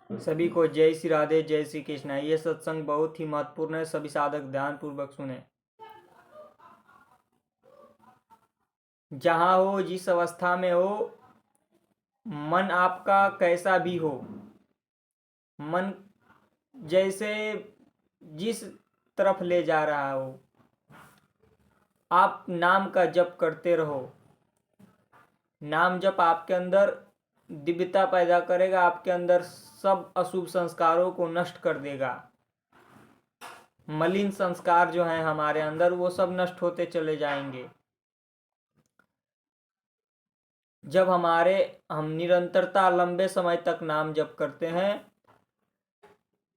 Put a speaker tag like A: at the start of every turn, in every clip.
A: सभी को जय श्री राधे, जय श्री कृष्णा। ये सत्संग बहुत ही महत्वपूर्ण है, सभी साधक ध्यान पूर्वक सुने। जहाँ हो, जिस अवस्था में हो, मन आपका कैसा भी हो, मन जैसे जिस तरफ ले जा रहा हो, आप नाम का जप करते रहो। नाम जप आपके अंदर दिव्यता पैदा करेगा, आपके अंदर सब अशुभ संस्कारों को नष्ट कर देगा। मलिन संस्कार जो हैं हमारे अंदर, वो सब नष्ट होते चले जाएंगे। जब हम निरंतरता लंबे समय तक नाम जप करते हैं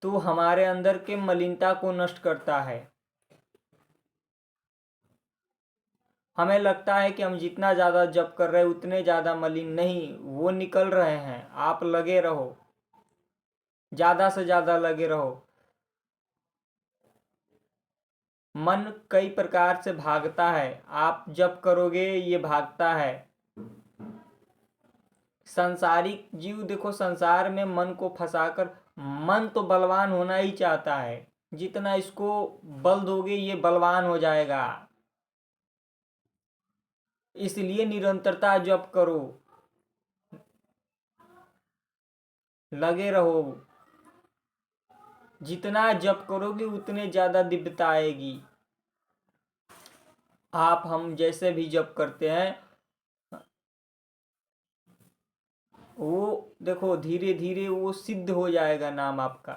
A: तो हमारे अंदर के मलिनता को नष्ट करता है। हमें लगता है कि हम जितना ज़्यादा जप कर रहे हैं उतने ज़्यादा मलिन नहीं, वो निकल रहे हैं। आप लगे रहो, ज़्यादा से ज़्यादा लगे रहो। मन कई प्रकार से भागता है, आप जप करोगे ये भागता है। संसारिक जीव देखो, संसार में मन को फंसाकर, मन तो बलवान होना ही चाहता है। जितना इसको बल दोगे ये बलवान हो जाएगा। इसलिए निरंतरता जप करो, लगे रहो। जितना जप करोगे उतने ज्यादा दिव्यता आएगी। हम जैसे भी जप करते हैं, वो देखो धीरे धीरे वो सिद्ध हो जाएगा नाम आपका।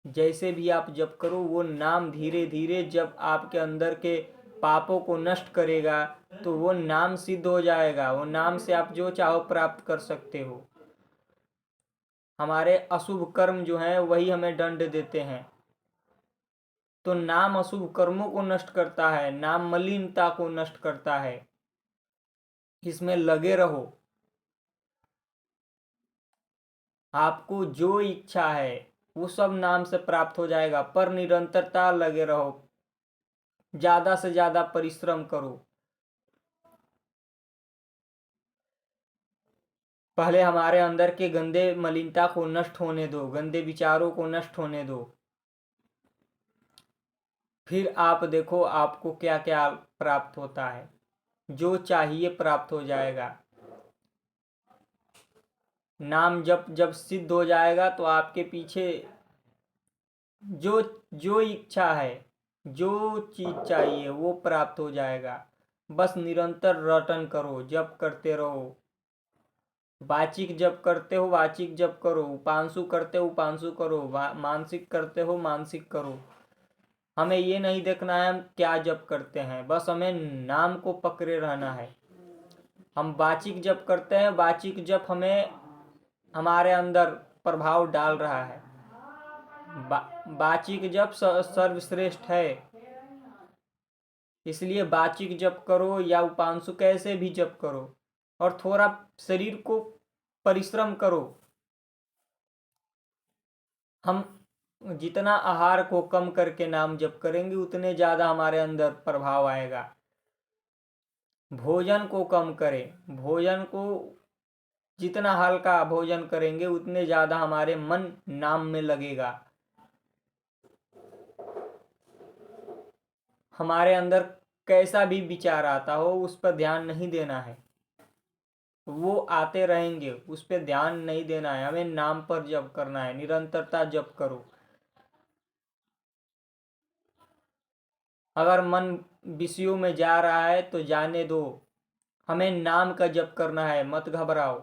A: जैसे भी आप जप करो, वो नाम धीरे धीरे जब आपके अंदर के पापों को नष्ट करेगा तो वो नाम सिद्ध हो जाएगा। वो नाम से आप जो चाहो प्राप्त कर सकते हो। हमारे अशुभ कर्म जो हैं वही हमें दंड देते हैं। तो नाम अशुभ कर्मों को नष्ट करता है, नाम मलिनता को नष्ट करता है। इसमें लगे रहो। आपको जो इच्छा है वो सब नाम से प्राप्त हो जाएगा, पर निरंतरता लगे रहो, ज्यादा से ज्यादा परिश्रम करो। पहले हमारे अंदर के गंदे मलिनता को नष्ट होने दो, गंदे विचारों को नष्ट होने दो। फिर आप देखो आपको क्या क्या प्राप्त होता है। जो चाहिए प्राप्त हो जाएगा। नाम जब सिद्ध हो जाएगा तो आपके पीछे जो जो इच्छा है, जो चीज चाहिए वो प्राप्त हो जाएगा। बस निरंतर रटन करो, जप करते रहो। वाचिक जप करते हो वाचिक जप करो, उपांशु करते हो उपांशु करो, मानसिक करते हो मानसिक करो। हमें ये नहीं देखना है हम क्या जप करते हैं, बस हमें नाम को पकड़े रहना है। हम वाचिक जप करते हैं, वाचिक जप हमें हमारे अंदर प्रभाव डाल रहा है। वाचिक जप सर्वश्रेष्ठ है। इसलिए वाचिक जप करो या उपांशु कैसे भी जप करो, और थोड़ा शरीर को परिश्रम करो। हम जितना आहार को कम करके नाम जप करेंगे उतने ज्यादा हमारे अंदर प्रभाव आएगा। भोजन को कम करें, भोजन को जितना हल्का भोजन करेंगे उतने ज्यादा हमारे मन नाम में लगेगा। हमारे अंदर कैसा भी विचार आता हो उस पर ध्यान नहीं देना है, वो आते रहेंगे, उस पर ध्यान नहीं देना है। हमें नाम पर जप करना है, निरंतरता जप करो। अगर मन विषयों में जा रहा है तो जाने दो, हमें नाम का जप करना है, मत घबराओ।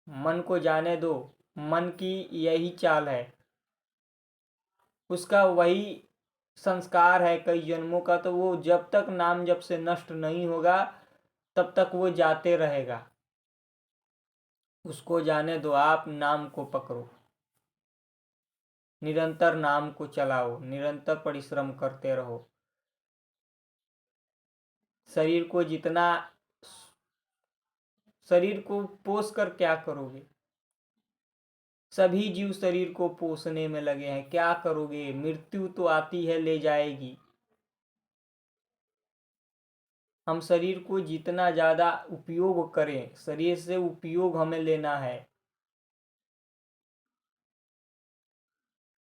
A: मन को जाने दो, मन की यही चाल है, उसका वही संस्कार है कई जन्मों का। तो वो जब तक नाम जप से नष्ट नहीं होगा तब तक वो जाते रहेगा। उसको जाने दो, आप नाम को पकड़ो, निरंतर नाम को चलाओ, निरंतर परिश्रम करते रहो। शरीर को जितना, शरीर को पोष कर क्या करोगे? सभी जीव शरीर को पोषने में लगे हैं, क्या करोगे? मृत्यु तो आती है, ले जाएगी। हम शरीर को जितना ज्यादा उपयोग करें, शरीर से उपयोग हमें लेना है।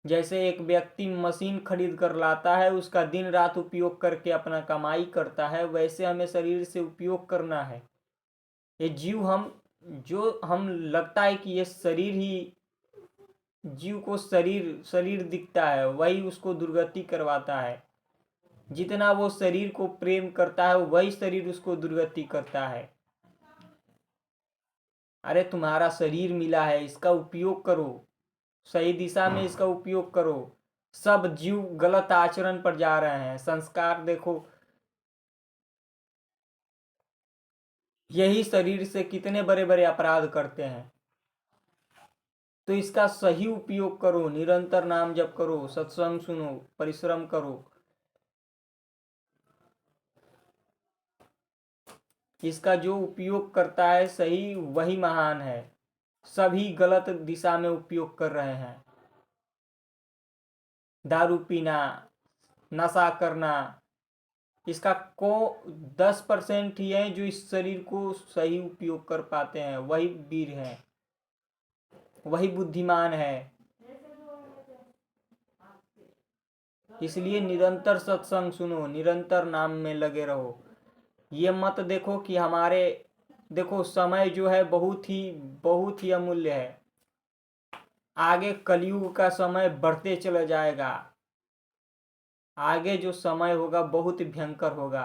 A: जैसे एक व्यक्ति मशीन खरीद कर लाता है, उसका दिन रात उपयोग करके अपना कमाई करता है, वैसे हमें शरीर से उपयोग करना है। ये जीव हम लगता है कि ये शरीर ही, जीव को शरीर शरीर दिखता है, वही उसको दुर्गति करवाता है। जितना वो शरीर को प्रेम करता है, वही शरीर उसको दुर्गति करता है। अरे तुम्हारा शरीर मिला है, इसका उपयोग करो, सही दिशा में इसका उपयोग करो। सब जीव गलत आचरण पर जा रहे हैं। संस्कार देखो, यही शरीर से कितने बड़े बड़े अपराध करते हैं। तो इसका सही उपयोग करो, निरंतर नाम जप करो, सत्संग सुनो, परिश्रम करो। इसका जो उपयोग करता है सही, वही महान है। सभी गलत दिशा में उपयोग कर रहे हैं। दारू पीना, नशा करना, इसका को 10% ही है जो इस शरीर को सही उपयोग कर पाते हैं। वही वीर है, वही बुद्धिमान है। इसलिए निरंतर सत्संग सुनो, निरंतर नाम में लगे रहो। ये मत देखो कि देखो समय जो है बहुत ही अमूल्य है। आगे कलयुग का समय बढ़ते चला जाएगा। आगे जो समय होगा बहुत भयंकर होगा।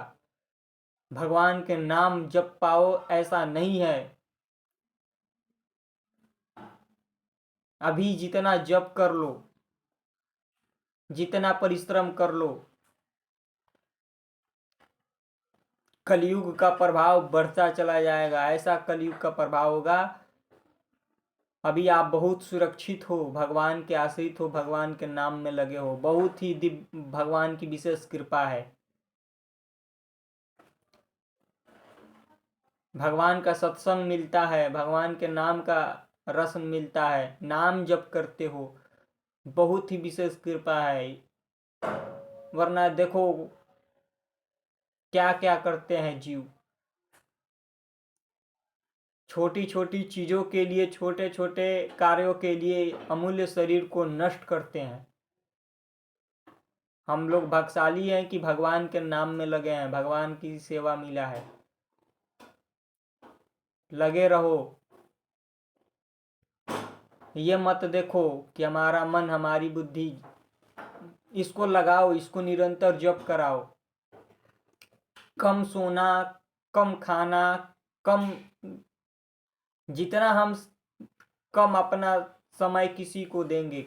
A: भगवान के नाम जप पाओ ऐसा नहीं है। अभी जितना जप कर लो, जितना परिश्रम कर लो, कलयुग का प्रभाव बढ़ता चला जाएगा। ऐसा कलयुग का प्रभाव होगा। अभी आप बहुत सुरक्षित हो, भगवान के आश्रित हो, भगवान के नाम में लगे हो। बहुत ही दिव्य भगवान की विशेष कृपा है। भगवान का सत्संग मिलता है, भगवान के नाम का रस मिलता है, नाम जप करते हो, बहुत ही विशेष कृपा है। वरना देखो क्या क्या करते हैं जीव। छोटी छोटी चीजों के लिए, छोटे छोटे कार्यों के लिए अमूल्य शरीर को नष्ट करते हैं। हम लोग भाग्यशाली हैं कि भगवान के नाम में लगे हैं, भगवान की सेवा मिला है। लगे रहो। ये मत देखो कि हमारा मन, हमारी बुद्धि, इसको लगाओ, इसको निरंतर जप कराओ। कम सोना, कम खाना, कम, जितना हम कम अपना समय किसी को देंगे,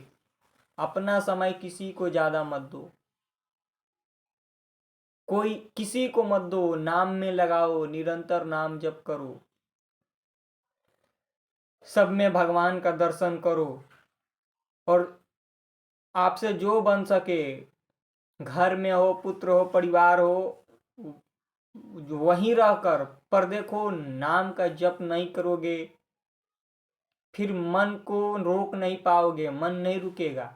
A: अपना समय किसी को ज्यादा मत दो। कोई किसी को मत दो, नाम में लगाओ, निरंतर नाम जप करो। सब में भगवान का दर्शन करो। और आपसे जो बन सके, घर में हो, पुत्र हो, परिवार हो, वहीं रहकर, पर देखो नाम का जप नहीं करोगे, फिर मन को रोक नहीं पाओगे, मन नहीं रुकेगा।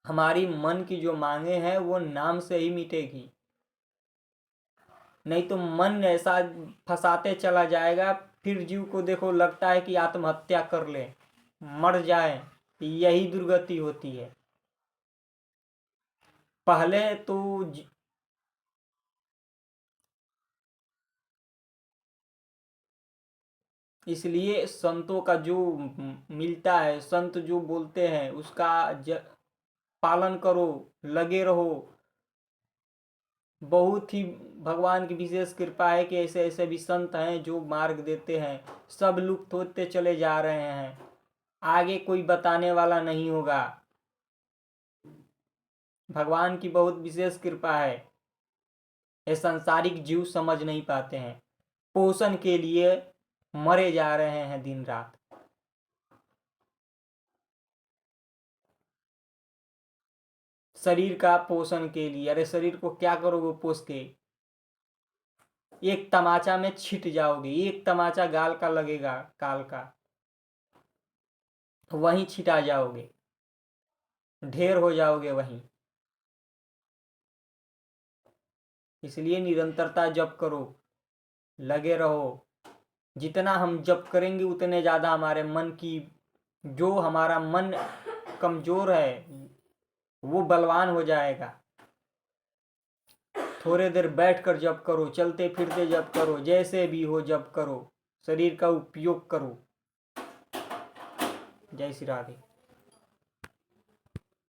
A: हमारी मन की जो मांगे हैं वो नाम से ही मिटेगी। नहीं तो मन ऐसा फंसाते चला जाएगा, फिर जीव को देखो लगता है कि आत्महत्या कर ले, मर जाए। यही दुर्गति होती है। पहले तो इसलिए संतों का जो मिलता है, संत जो बोलते हैं उसका पालन करो, लगे रहो। बहुत ही भगवान की विशेष कृपा है कि ऐसे ऐसे भी संत हैं जो मार्ग देते हैं। सब लुप्त होते चले जा रहे हैं, आगे कोई बताने वाला नहीं होगा। भगवान की बहुत विशेष कृपा है। ये सांसारिक जीव समझ नहीं पाते हैं, पोषण के लिए मरे जा रहे हैं दिन रात। शरीर का पोषण के लिए, अरे शरीर को क्या करोगे पोष के? एक तमाचा में छिट जाओगे, एक तमाचा गाल का लगेगा, काल का, वहीं छिटा जाओगे, ढेर हो जाओगे वहीं। इसलिए निरंतरता जप करो, लगे रहो। जितना हम जप करेंगे उतने ज़्यादा हमारे मन की, जो हमारा मन कमजोर है वो बलवान हो जाएगा। थोड़े देर बैठकर जप करो, चलते फिरते जप करो, जैसे भी हो जप करो, शरीर का उपयोग करो। जय श्री राधे।